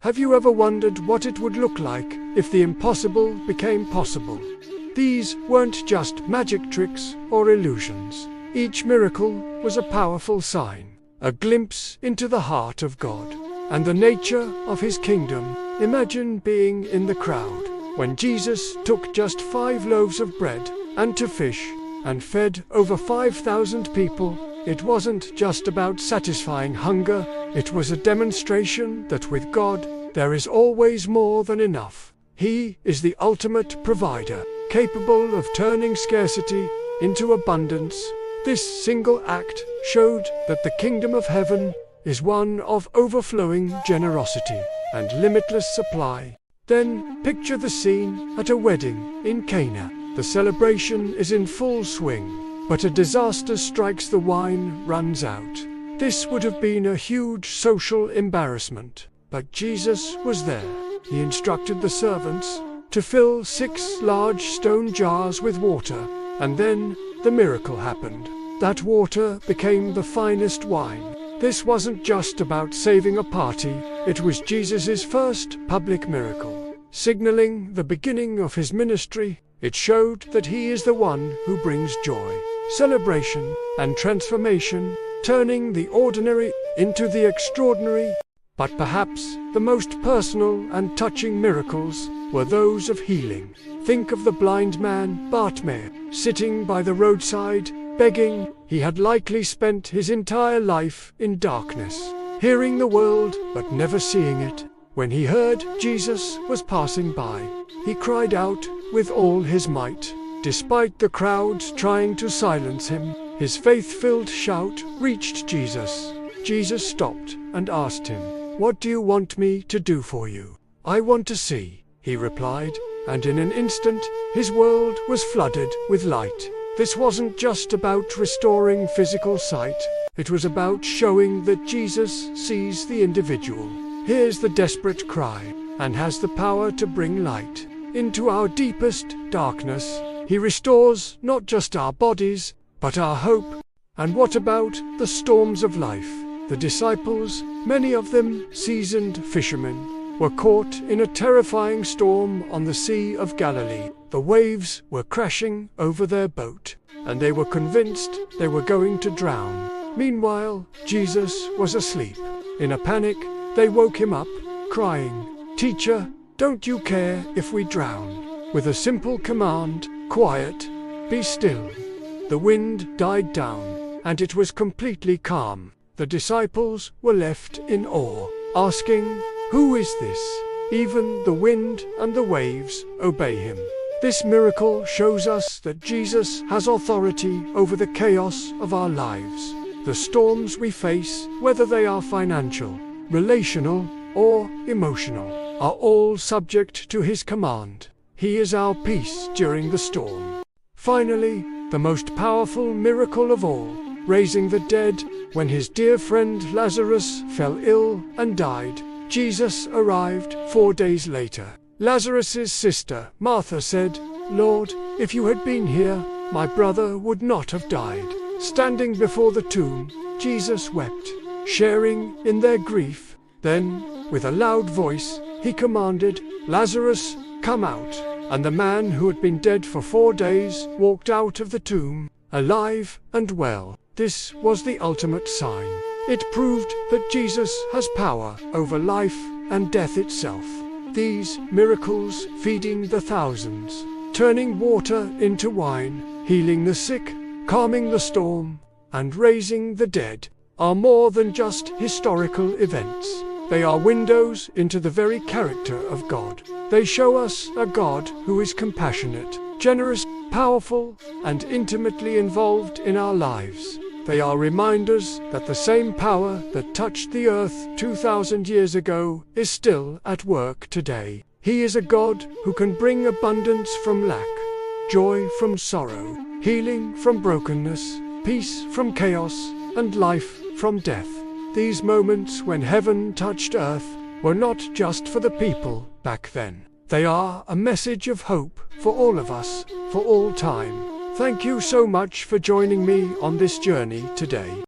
Have you ever wondered what it would look like if the impossible became possible? These weren't just magic tricks or illusions. Each miracle was a powerful sign, a glimpse into the heart of God and the nature of His kingdom. Imagine being in the crowd when Jesus took just 5 loaves of bread and 2 fish and fed over 5,000 people. It wasn't just about satisfying hunger, it was a demonstration that with God, there is always more than enough. He is the ultimate provider, capable of turning scarcity into abundance. This single act showed that the kingdom of heaven is one of overflowing generosity and limitless supply. Then picture the scene at a wedding in Cana. The celebration is in full swing, but a disaster strikes. The wine runs out. This would have been a huge social embarrassment, but Jesus was there. He instructed the servants to fill 6 large stone jars with water, and then the miracle happened. That water became the finest wine. This wasn't just about saving a party, it was Jesus' first public miracle, signaling the beginning of His ministry. It showed that He is the one who brings joy, celebration, and transformation, turning the ordinary into the extraordinary. But perhaps the most personal and touching miracles were those of healing. Think of the blind man Bartimaeus, sitting by the roadside, begging. He had likely spent his entire life in darkness, hearing the world but never seeing it. When he heard Jesus was passing by, he cried out with all his might. Despite the crowds trying to silence him, his faith-filled shout reached Jesus. Jesus stopped and asked him, "What do you want me to do for you?" "I want to see," he replied, and in an instant, his world was flooded with light. This wasn't just about restoring physical sight, it was about showing that Jesus sees the individual, hears the desperate cry, and has the power to bring light into our deepest darkness. He restores not just our bodies, but our hope. And what about the storms of life? The disciples, many of them seasoned fishermen, were caught in a terrifying storm on the Sea of Galilee. The waves were crashing over their boat, and they were convinced they were going to drown. Meanwhile, Jesus was asleep. In a panic, they woke him up, crying, "Teacher, don't you care if we drown?" With a simple command, "Quiet, be still," the wind died down, and it was completely calm. The disciples were left in awe, asking, "Who is this? Even the wind and the waves obey him." This miracle shows us that Jesus has authority over the chaos of our lives. The storms we face, whether they are financial, relational, or emotional, are all subject to His command. He is our peace during the storm. Finally, the most powerful miracle of all, raising the dead. When his dear friend Lazarus fell ill and died, Jesus arrived 4 days later. Lazarus' sister, Martha, said, "Lord, if you had been here, my brother would not have died." Standing before the tomb, Jesus wept, sharing in their grief. Then, with a loud voice, He commanded, "Lazarus, come out." And the man who had been dead for 4 days walked out of the tomb, alive and well. This was the ultimate sign. It proved that Jesus has power over life and death itself. These miracles, feeding the thousands, turning water into wine, healing the sick, calming the storm, and raising the dead, are more than just historical events. They are windows into the very character of God. They show us a God who is compassionate, generous, powerful, and intimately involved in our lives. They are reminders that the same power that touched the earth 2,000 years ago is still at work today. He is a God who can bring abundance from lack, joy from sorrow, healing from brokenness, peace from chaos, and life from death. These moments when heaven touched earth were not just for the people back then. They are a message of hope for all of us, for all time. Thank you so much for joining me on this journey today.